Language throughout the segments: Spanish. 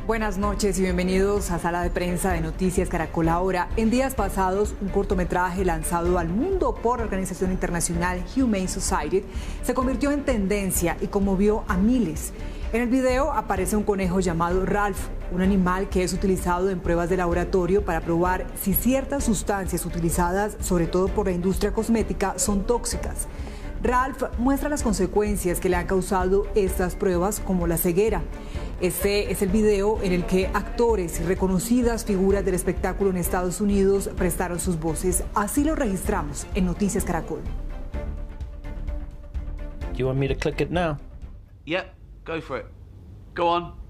Buenas noches y bienvenidos a Sala de Prensa de Noticias Caracol Ahora. En días pasados, un cortometraje lanzado al mundo por la organización internacional Humane Society se convirtió en tendencia y conmovió a miles. En el video aparece un conejo llamado Ralph, un animal que es utilizado en pruebas de laboratorio para probar si ciertas sustancias utilizadas, sobre todo por la industria cosmética, son tóxicas. Ralph muestra las consecuencias que le han causado estas pruebas, como la ceguera. Este es el video en el que actores y reconocidas figuras del espectáculo en Estados Unidos prestaron sus voces. Así lo registramos en Noticias Caracol. You want me to click it now? Yep, go for it. Go on.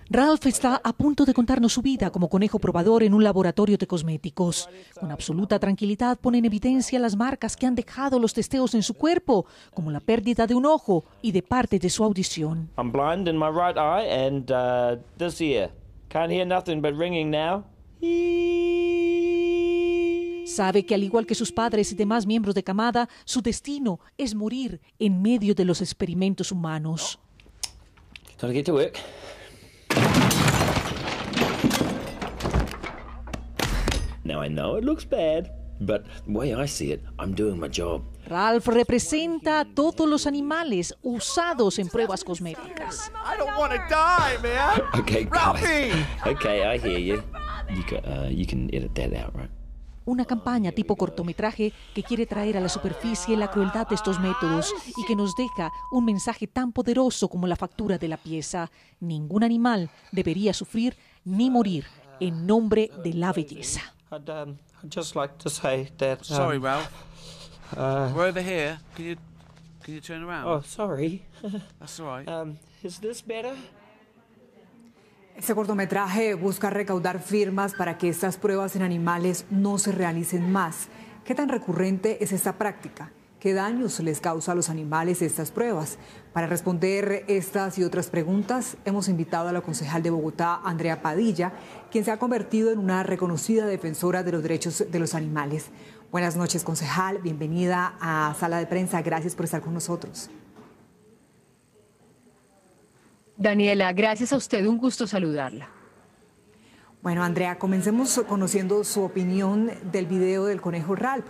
Ralph está a punto de contarnos su vida como conejo probador en un laboratorio de cosméticos. Con absoluta tranquilidad pone en evidencia las marcas que han dejado los testeos en su cuerpo, como la pérdida de un ojo y de parte de su audición. I'm blind in my right eye and this ear. Can't hear nothing but ringing now. Sabe que al igual que sus padres y demás miembros de camada, su destino es morir en medio de los experimentos humanos. Gotta get to work. Now I know it looks bad, but the way I see it, I'm doing my job. Ralph representa a todos los animales usados en pruebas cosméticas. I don't want to die, man. Okay, got Ralphie! it. Okay, I hear you. You can edit that out, right? Una campaña tipo cortometraje que quiere traer a la superficie la crueldad de estos métodos y que nos deja un mensaje tan poderoso como la factura de la pieza. Ningún animal debería sufrir ni morir en nombre de la belleza. I'd just like to say that. Sorry, Ralph. We're over here. Can you turn around? Oh, sorry. That's all right. Is this better? Este cortometraje busca recaudar firmas para que estas pruebas en animales no se realicen más. ¿Qué tan recurrente es esta práctica? ¿Qué daños les causa a los animales estas pruebas? Para responder estas y otras preguntas, hemos invitado a la concejal de Bogotá, Andrea Padilla, quien se ha convertido en una reconocida defensora de los derechos de los animales. Buenas noches, concejal. Bienvenida a Sala de Prensa. Gracias por estar con nosotros. Daniela, gracias a usted. Un gusto saludarla. Bueno, Andrea, comencemos conociendo su opinión del video del conejo Ralph.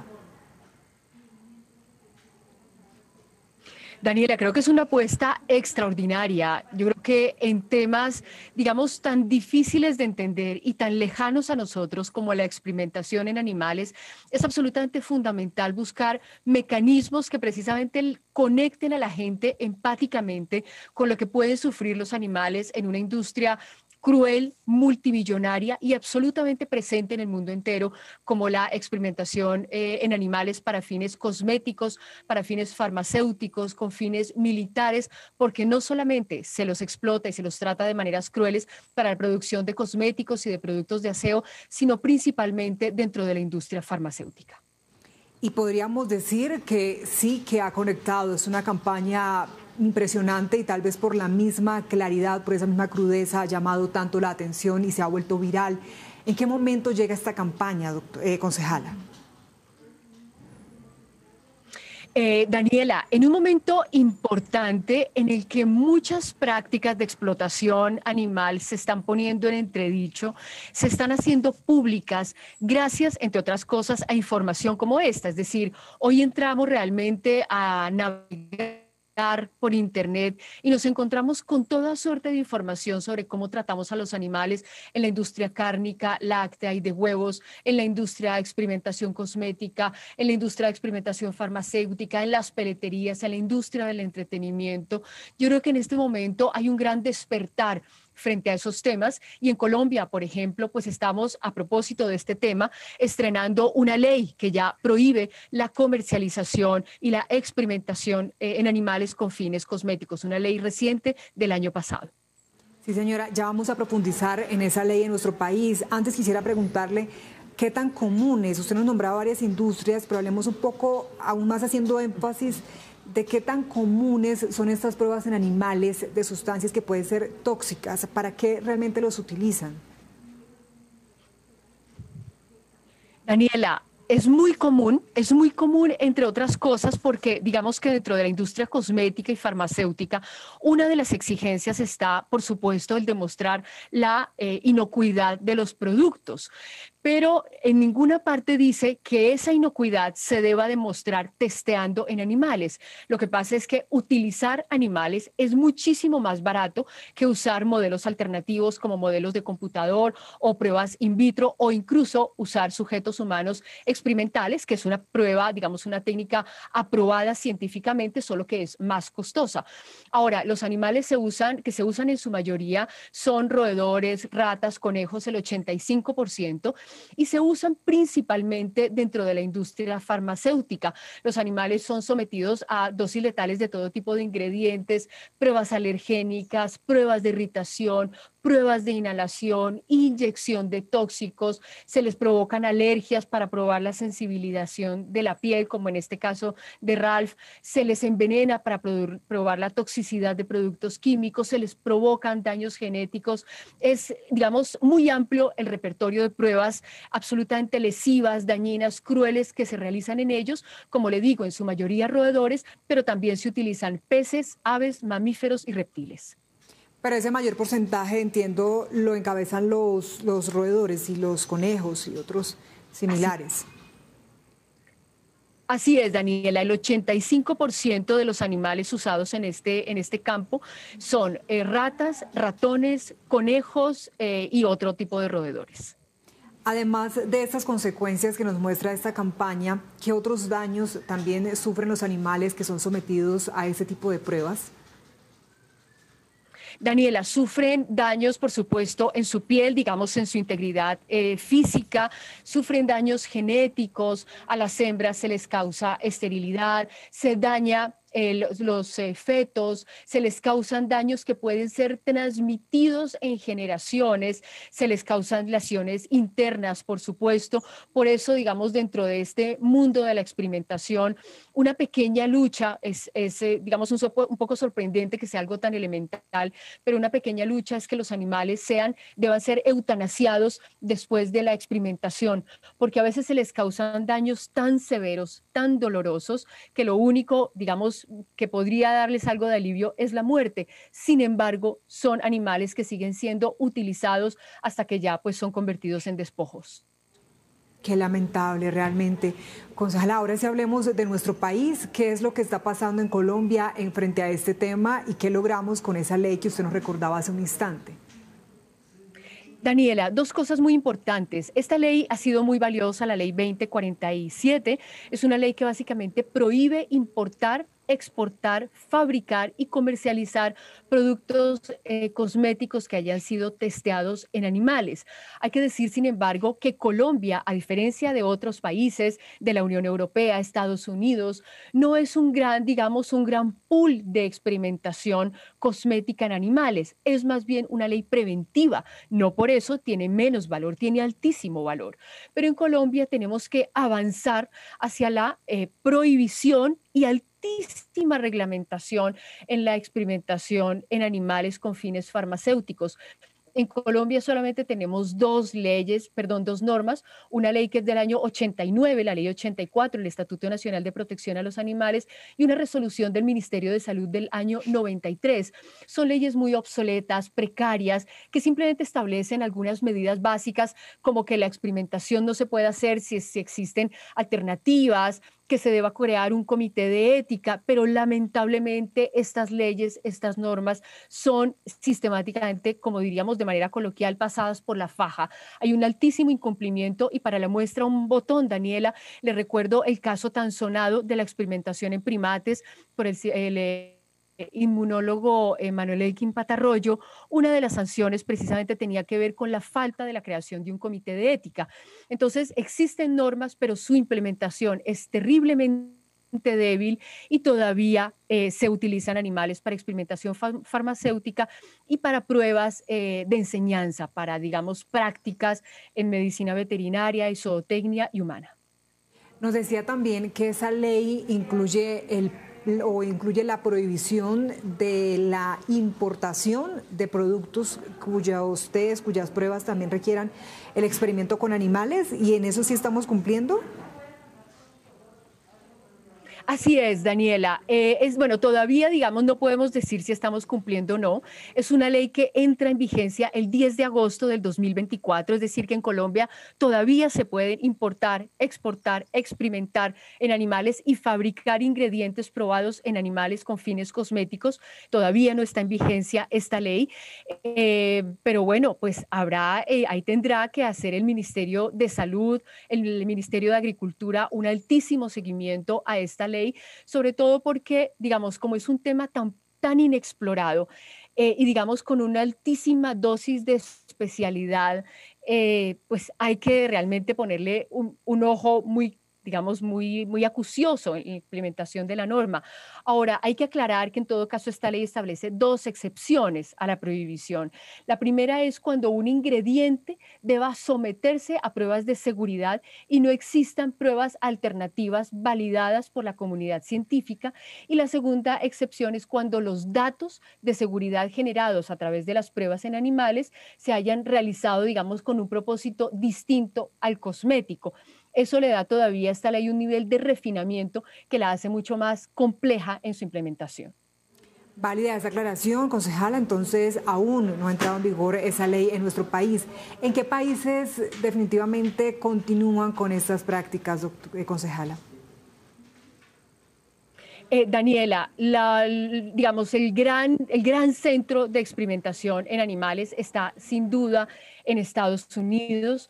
Daniela, creo que es una apuesta extraordinaria. Yo creo que en temas, digamos, tan difíciles de entender y tan lejanos a nosotros como la experimentación en animales, es absolutamente fundamental buscar mecanismos que precisamente conecten a la gente empáticamente con lo que pueden sufrir los animales en una industria cruel, multimillonaria y absolutamente presente en el mundo entero, como la experimentación en animales para fines cosméticos, para fines farmacéuticos, con fines militares, porque no solamente se los explota y se los trata de maneras crueles para la producción de cosméticos y de productos de aseo, sino principalmente dentro de la industria farmacéutica. Y podríamos decir que sí que ha conectado, es una campaña impresionante y tal vez por la misma claridad, por esa misma crudeza ha llamado tanto la atención y se ha vuelto viral. ¿En qué momento llega esta campaña, concejala? Daniela, en un momento importante en el que muchas prácticas de explotación animal se están poniendo en entredicho, se están haciendo públicas gracias, entre otras cosas, a información como esta. Es decir, hoy entramos realmente a navegar por internet y nos encontramos con toda suerte de información sobre cómo tratamos a los animales en la industria cárnica, láctea y de huevos, en la industria de experimentación cosmética, en la industria de experimentación farmacéutica, en las peleterías, en la industria del entretenimiento. Yo creo que en este momento hay un gran despertar frente a esos temas y en Colombia, por ejemplo, pues estamos a propósito de este tema estrenando una ley que ya prohíbe la comercialización y la experimentación en animales con fines cosméticos, una ley reciente del año pasado. Sí, señora, ya vamos a profundizar en esa ley en nuestro país. Antes quisiera preguntarle qué tan comunes, usted nos nombraba varias industrias, pero hablemos un poco, aún más haciendo énfasis, de qué tan comunes son estas pruebas en animales de sustancias que pueden ser tóxicas, ¿para qué realmente los utilizan? Daniela, es muy común, entre otras cosas, porque digamos que dentro de la industria cosmética y farmacéutica, una de las exigencias está, por supuesto, el demostrar la inocuidad de los productos. Pero en ninguna parte dice que esa inocuidad se deba demostrar testeando en animales. Lo que pasa es que utilizar animales es muchísimo más barato que usar modelos alternativos como modelos de computador o pruebas in vitro, o incluso usar sujetos humanos experimentales, que es una prueba, digamos, una técnica aprobada científicamente, solo que es más costosa. Ahora, los animales que se usan en su mayoría son roedores, ratas, conejos, el 85%, y se usan principalmente dentro de la industria farmacéutica. Los animales son sometidos a dosis letales de todo tipo de ingredientes, pruebas alergénicas, pruebas de irritación, pruebas de inhalación, inyección de tóxicos, se les provocan alergias para probar la sensibilización de la piel, como en este caso de Ralph, se les envenena para probar la toxicidad de productos químicos, se les provocan daños genéticos. Es, digamos, muy amplio el repertorio de pruebas absolutamente lesivas, dañinas, crueles que se realizan en ellos, como le digo, en su mayoría roedores, pero también se utilizan peces, aves, mamíferos y reptiles. Pero ese mayor porcentaje, entiendo, lo encabezan los roedores y los conejos y otros similares. Así es, Daniela, el 85% de los animales usados en este campo son ratas, ratones, conejos y otro tipo de roedores. Además de estas consecuencias que nos muestra esta campaña, ¿qué otros daños también sufren los animales que son sometidos a este tipo de pruebas? Daniela, sufren daños, por supuesto, en su piel, digamos, en su integridad física, sufren daños genéticos, a las hembras se les causa esterilidad, se daña los fetos, se les causan daños que pueden ser transmitidos en generaciones, se les causan lesiones internas, por supuesto. Por eso, digamos, dentro de este mundo de la experimentación, una pequeña lucha digamos, un poco sorprendente que sea algo tan elemental, pero una pequeña lucha es que los animales deban ser eutanasiados después de la experimentación, porque a veces se les causan daños tan severos, tan dolorosos, que lo único, digamos, que podría darles algo de alivio es la muerte. Sin embargo, son animales que siguen siendo utilizados hasta que ya pues son convertidos en despojos. Qué lamentable realmente. Concejala, ahora sí hablemos de nuestro país. ¿Qué es lo que está pasando en Colombia en frente a este tema y qué logramos con esa ley que usted nos recordaba hace un instante? Daniela, dos cosas muy importantes. Esta ley ha sido muy valiosa, la ley 2047. Es una ley que básicamente prohíbe importar, exportar, fabricar y comercializar productos cosméticos que hayan sido testeados en animales. Hay que decir, sin embargo, que Colombia, a diferencia de otros países de la Unión Europea, Estados Unidos, no es un gran pool de experimentación cosmética en animales. Es más bien una ley preventiva. No por eso tiene menos valor, tiene altísimo valor. Pero en Colombia tenemos que avanzar hacia la prohibición y altísima reglamentación en la experimentación en animales con fines farmacéuticos. En Colombia solamente tenemos dos normas, una ley que es del año 89, la ley 84, el Estatuto Nacional de Protección a los Animales, y una resolución del Ministerio de Salud del año 93. Son leyes muy obsoletas, precarias, que simplemente establecen algunas medidas básicas, como que la experimentación no se puede hacer si existen alternativas, que se deba crear un comité de ética, pero lamentablemente estas leyes, estas normas son sistemáticamente, como diríamos de manera coloquial, pasadas por la faja. Hay un altísimo incumplimiento y para la muestra un botón, Daniela, le recuerdo el caso tan sonado de la experimentación en primates por el inmunólogo Manuel Elkin Patarroyo. Una de las sanciones precisamente tenía que ver con la falta de la creación de un comité de ética. Entonces, existen normas, pero su implementación es terriblemente débil y todavía se utilizan animales para experimentación farmacéutica y para pruebas de enseñanza, para, digamos, prácticas en medicina veterinaria, zootecnia y humana. Nos decía también que esa ley incluye la prohibición de la importación de productos cuyas pruebas también requieran el experimento con animales, y en eso sí estamos cumpliendo. Así es, Daniela. Bueno, todavía, digamos, no podemos decir si estamos cumpliendo o no. Es una ley que entra en vigencia el 10 de agosto del 2024, es decir, que en Colombia todavía se pueden importar, exportar, experimentar en animales y fabricar ingredientes probados en animales con fines cosméticos. Todavía no está en vigencia esta ley, pero bueno, pues ahí tendrá que hacer el Ministerio de Salud, el Ministerio de Agricultura, un altísimo seguimiento a esta ley, sobre todo porque, digamos, como es un tema tan inexplorado y digamos con una altísima dosis de especialidad, pues hay que realmente ponerle un ojo muy, digamos, muy acucioso en la implementación de la norma. Ahora, hay que aclarar que en todo caso esta ley establece dos excepciones a la prohibición. La primera es cuando un ingrediente deba someterse a pruebas de seguridad y no existan pruebas alternativas validadas por la comunidad científica. Y la segunda excepción es cuando los datos de seguridad generados a través de las pruebas en animales se hayan realizado, digamos, con un propósito distinto al cosmético. Eso le da todavía a esta ley un nivel de refinamiento que la hace mucho más compleja en su implementación. Válida esa aclaración, concejala. Entonces, aún no ha entrado en vigor esa ley en nuestro país. ¿En qué países definitivamente continúan con estas prácticas, concejala? Daniela, digamos, el gran centro de experimentación en animales está sin duda en Estados Unidos.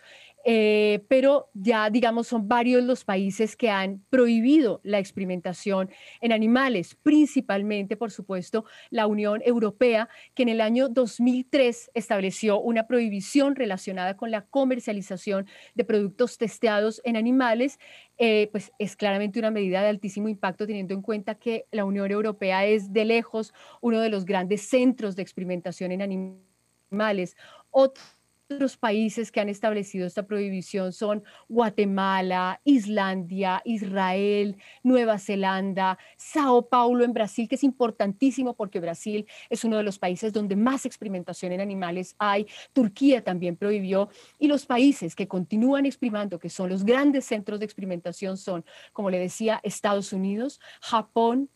Pero ya, digamos, son varios los países que han prohibido la experimentación en animales, principalmente, por supuesto, la Unión Europea, que en el año 2003 estableció una prohibición relacionada con la comercialización de productos testeados en animales. Pues es claramente una medida de altísimo impacto, teniendo en cuenta que la Unión Europea es de lejos uno de los grandes centros de experimentación en animales. Otros países que han establecido esta prohibición son Guatemala, Islandia, Israel, Nueva Zelanda, Sao Paulo en Brasil, que es importantísimo porque Brasil es uno de los países donde más experimentación en animales hay. Turquía también prohibió, y los países que continúan experimentando, que son los grandes centros de experimentación, son, como le decía, Estados Unidos, Japón,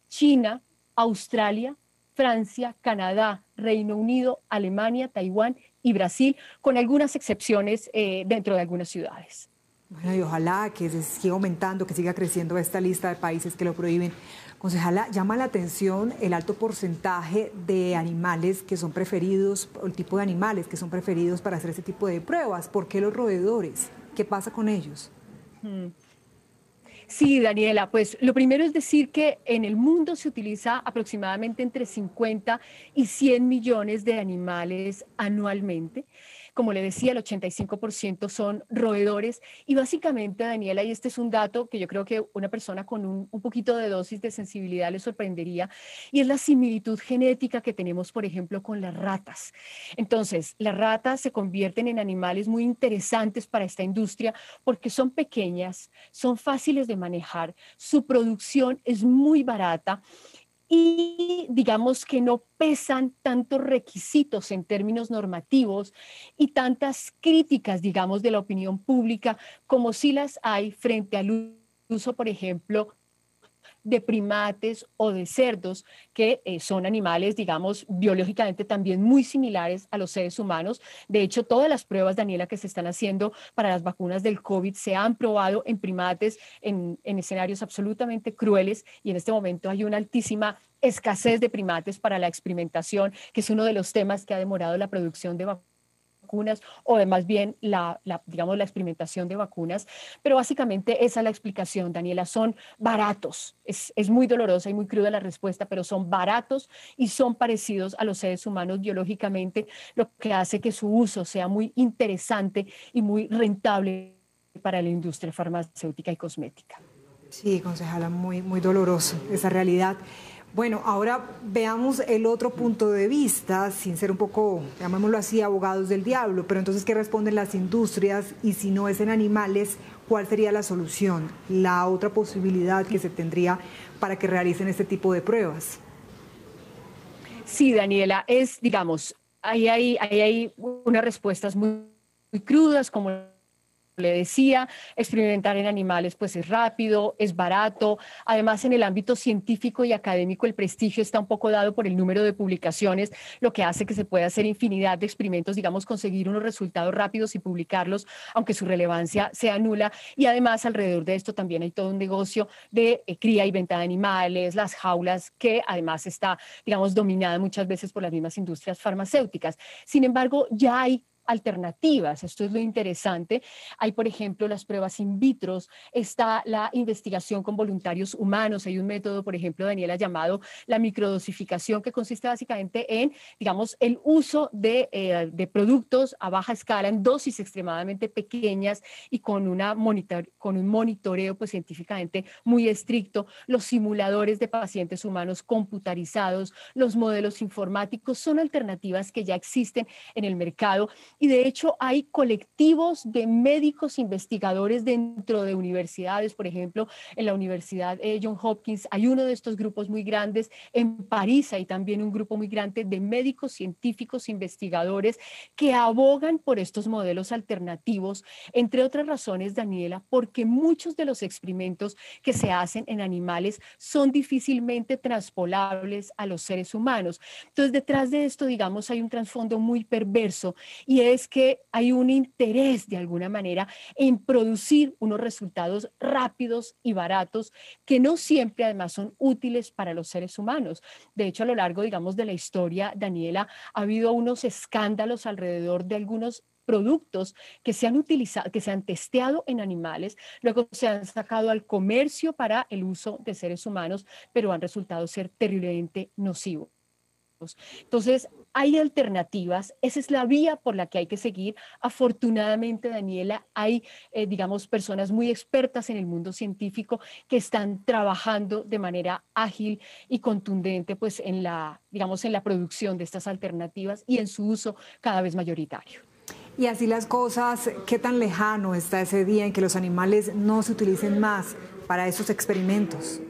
China, Australia, Francia, Canadá, Reino Unido, Alemania, Taiwán y Brasil, con algunas excepciones dentro de algunas ciudades. Bueno, y ojalá que se siga aumentando, que siga creciendo esta lista de países que lo prohíben. Concejala, llama la atención el alto porcentaje de animales que son preferidos, o el tipo de animales que son preferidos para hacer este tipo de pruebas. ¿Por qué los roedores? ¿Qué pasa con ellos? Sí, Daniela, pues lo primero es decir que en el mundo se utiliza aproximadamente entre 50 y 100 millones de animales anualmente. Como le decía, el 85% son roedores y básicamente, Daniela, y este es un dato que yo creo que una persona con un poquito de dosis de sensibilidad le sorprendería, y es la similitud genética que tenemos, por ejemplo, con las ratas. Entonces, las ratas se convierten en animales muy interesantes para esta industria porque son pequeñas, son fáciles de manejar, su producción es muy barata y digamos que no pesan tantos requisitos en términos normativos y tantas críticas, digamos, de la opinión pública como si las hay frente al uso, por ejemplo, de primates o de cerdos, que son animales, digamos, biológicamente también muy similares a los seres humanos. De hecho, todas las pruebas, Daniela, que se están haciendo para las vacunas del COVID se han probado en primates en escenarios absolutamente crueles, y en este momento hay una altísima escasez de primates para la experimentación, que es uno de los temas que ha demorado la producción de vacunas, o de más bien digamos, la experimentación de vacunas. Pero básicamente esa es la explicación, Daniela. Son baratos. Es muy dolorosa y muy cruda la respuesta, pero son baratos y son parecidos a los seres humanos biológicamente, lo que hace que su uso sea muy interesante y muy rentable para la industria farmacéutica y cosmética. Sí, concejala, muy doloroso esa realidad. Bueno, ahora veamos el otro punto de vista, sin ser un poco, llamémoslo así, abogados del diablo, pero entonces, ¿qué responden las industrias? Y si no es en animales, ¿cuál sería la solución? La otra posibilidad que se tendría para que realicen este tipo de pruebas. Sí, Daniela, digamos, ahí hay unas respuestas muy crudas, como le decía, experimentar en animales pues es rápido, es barato. Además, en el ámbito científico y académico el prestigio está un poco dado por el número de publicaciones, lo que hace que se pueda hacer infinidad de experimentos, digamos, conseguir unos resultados rápidos y publicarlos, aunque su relevancia sea nula. Y además, alrededor de esto también hay todo un negocio de cría y venta de animales, las jaulas, que además está, digamos, dominada muchas veces por las mismas industrias farmacéuticas. Sin embargo, ya hay alternativas. Esto es lo interesante. Hay, por ejemplo, las pruebas in vitro, está la investigación con voluntarios humanos. Hay un método, por ejemplo, Daniela, llamado la microdosificación, que consiste básicamente en, digamos, el uso de productos a baja escala en dosis extremadamente pequeñas y con un monitoreo pues, científicamente muy estricto. Los simuladores de pacientes humanos computarizados, los modelos informáticos son alternativas que ya existen en el mercado. Y de hecho hay colectivos de médicos investigadores dentro de universidades, por ejemplo, en la Universidad Johns Hopkins hay uno de estos grupos muy grandes, en París hay también un grupo muy grande de médicos, científicos, investigadores que abogan por estos modelos alternativos, entre otras razones, Daniela, porque muchos de los experimentos que se hacen en animales son difícilmente transpolables a los seres humanos. Entonces, detrás de esto, digamos, hay un trasfondo muy perverso y es que hay un interés de alguna manera en producir unos resultados rápidos y baratos que no siempre además son útiles para los seres humanos. De hecho, a lo largo, digamos, de la historia, Daniela, ha habido unos escándalos alrededor de algunos productos que se han utilizado, que se han testeado en animales, luego se han sacado al comercio para el uso de seres humanos, pero han resultado ser terriblemente nocivos. Entonces, hay alternativas, esa es la vía por la que hay que seguir. Afortunadamente, Daniela, hay, digamos, personas muy expertas en el mundo científico que están trabajando de manera ágil y contundente, pues, en la, digamos, en la producción de estas alternativas y en su uso cada vez mayoritario. Y así las cosas, ¿qué tan lejano está ese día en que los animales no se utilicen más para esos experimentos?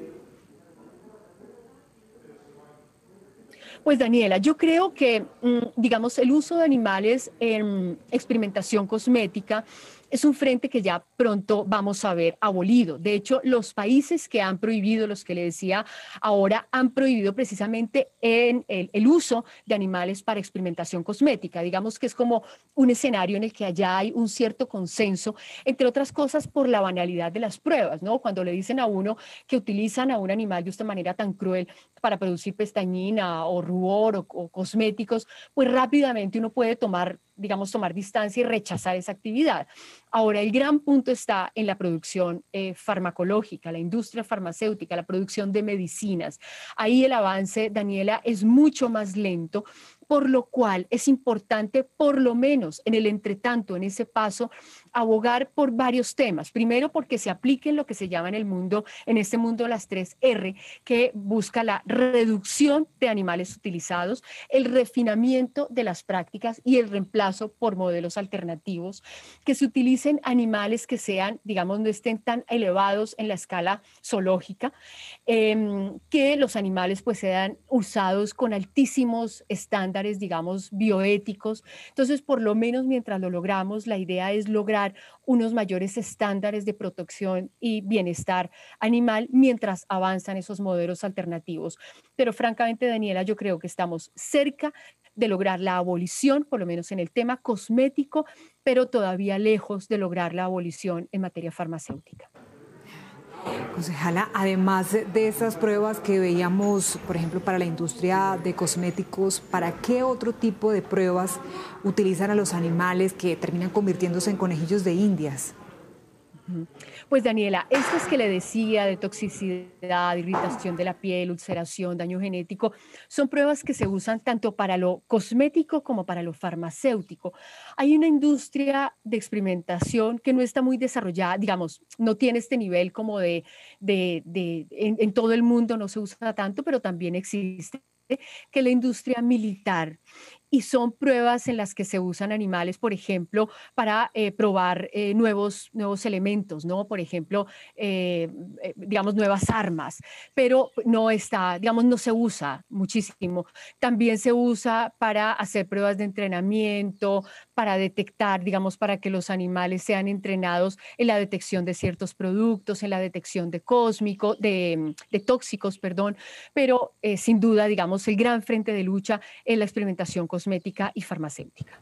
Pues Daniela, yo creo que, digamos, el uso de animales en experimentación cosmética es un frente que ya pronto vamos a ver abolido. De hecho, los países que han prohibido, los que le decía ahora, han prohibido precisamente el uso de animales para experimentación cosmética. Digamos que es como un escenario en el que allá hay un cierto consenso, entre otras cosas por la banalidad de las pruebas, ¿no? Cuando le dicen a uno que utilizan a un animal de esta manera tan cruel para producir pestañina o rubor o cosméticos, pues rápidamente uno puede tomar distancia y rechazar esa actividad. Ahora, el gran punto está en la producción farmacológica, la industria farmacéutica, la producción de medicinas. Ahí el avance, Daniela, es mucho más lento, por lo cual es importante, por lo menos en el entretanto, en ese paso, abogar por varios temas. Primero, porque se apliquen lo que se llama en este mundo las 3R, que busca la reducción de animales utilizados, el refinamiento de las prácticas y el reemplazo por modelos alternativos, que se utilicen animales que sean, digamos, no estén tan elevados en la escala zoológica, que los animales pues sean usados con altísimos estándares, digamos, bioéticos. Entonces, por lo menos mientras lo logramos, la idea es lograr unos mayores estándares de protección y bienestar animal mientras avanzan esos modelos alternativos. Pero francamente, Daniela, yo creo que estamos cerca de lograr la abolición, por lo menos en el tema cosmético, pero todavía lejos de lograr la abolición en materia farmacéutica. Concejala, además de estas pruebas que veíamos, por ejemplo, para la industria de cosméticos, ¿para qué otro tipo de pruebas utilizan a los animales que terminan convirtiéndose en conejillos de indias? Pues Daniela, estas que le decía de toxicidad, irritación de la piel, ulceración, daño genético, son pruebas que se usan tanto para lo cosmético como para lo farmacéutico. Hay una industria de experimentación que no está muy desarrollada, digamos, no tiene este nivel como en todo el mundo no se usa tanto, pero también existe, que la industria militar. y son pruebas en las que se usan animales, por ejemplo, para probar nuevos elementos, ¿no? Por ejemplo, digamos, nuevas armas, pero no está, digamos, no se usa muchísimo. También se usa para hacer pruebas de entrenamiento, para detectar, digamos, para que los animales sean entrenados en la detección de ciertos productos, en la detección de tóxicos, perdón, pero sin duda, digamos, el gran frente de lucha es la experimentación cosmética y farmacéutica.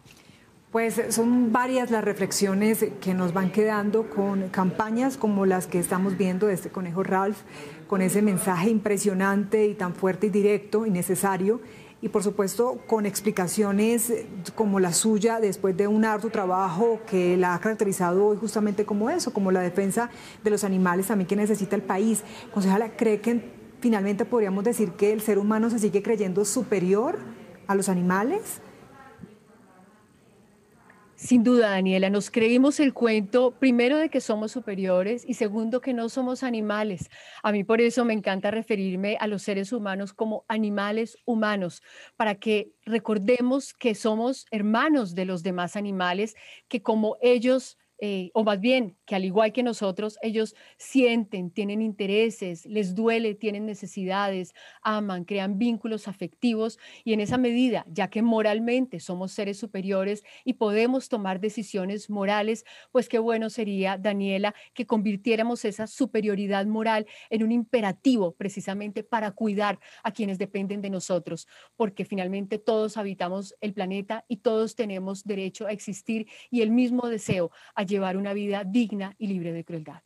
Pues son varias las reflexiones que nos van quedando con campañas como las que estamos viendo de este conejo Ralph, con ese mensaje impresionante y tan fuerte y directo y necesario, y por supuesto con explicaciones como la suya después de un arduo trabajo que la ha caracterizado hoy justamente como eso, como la defensa de los animales también que necesita el país. Concejala, ¿cree que finalmente podríamos decir que el ser humano se sigue creyendo superior a los animales? Sin duda, Daniela, nos creímos el cuento, primero, de que somos superiores y segundo, que no somos animales. A mí por eso me encanta referirme a los seres humanos como animales humanos, para que recordemos que somos hermanos de los demás animales, que como ellos... o más bien, que al igual que nosotros, ellos sienten, tienen intereses, les duele, tienen necesidades, aman, crean vínculos afectivos y en esa medida, ya que moralmente somos seres superiores y podemos tomar decisiones morales, pues qué bueno sería, Daniela, que convirtiéramos esa superioridad moral en un imperativo precisamente para cuidar a quienes dependen de nosotros, porque finalmente todos habitamos el planeta y todos tenemos derecho a existir y el mismo deseo a llevar una vida digna y libre de crueldad.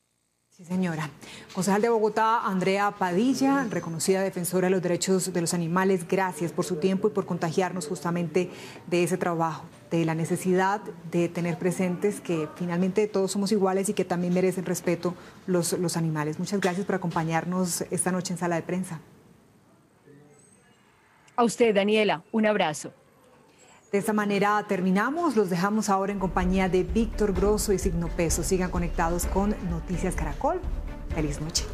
Sí, señora. Concejal de Bogotá, Andrea Padilla, reconocida defensora de los derechos de los animales, gracias por su tiempo y por contagiarnos justamente de ese trabajo, de la necesidad de tener presentes que finalmente todos somos iguales y que también merecen respeto los animales. Muchas gracias por acompañarnos esta noche en Sala de Prensa. A usted, Daniela, un abrazo. De esta manera terminamos, los dejamos ahora en compañía de Víctor Grosso y Signo Peso. Sigan conectados con Noticias Caracol. Feliz noche.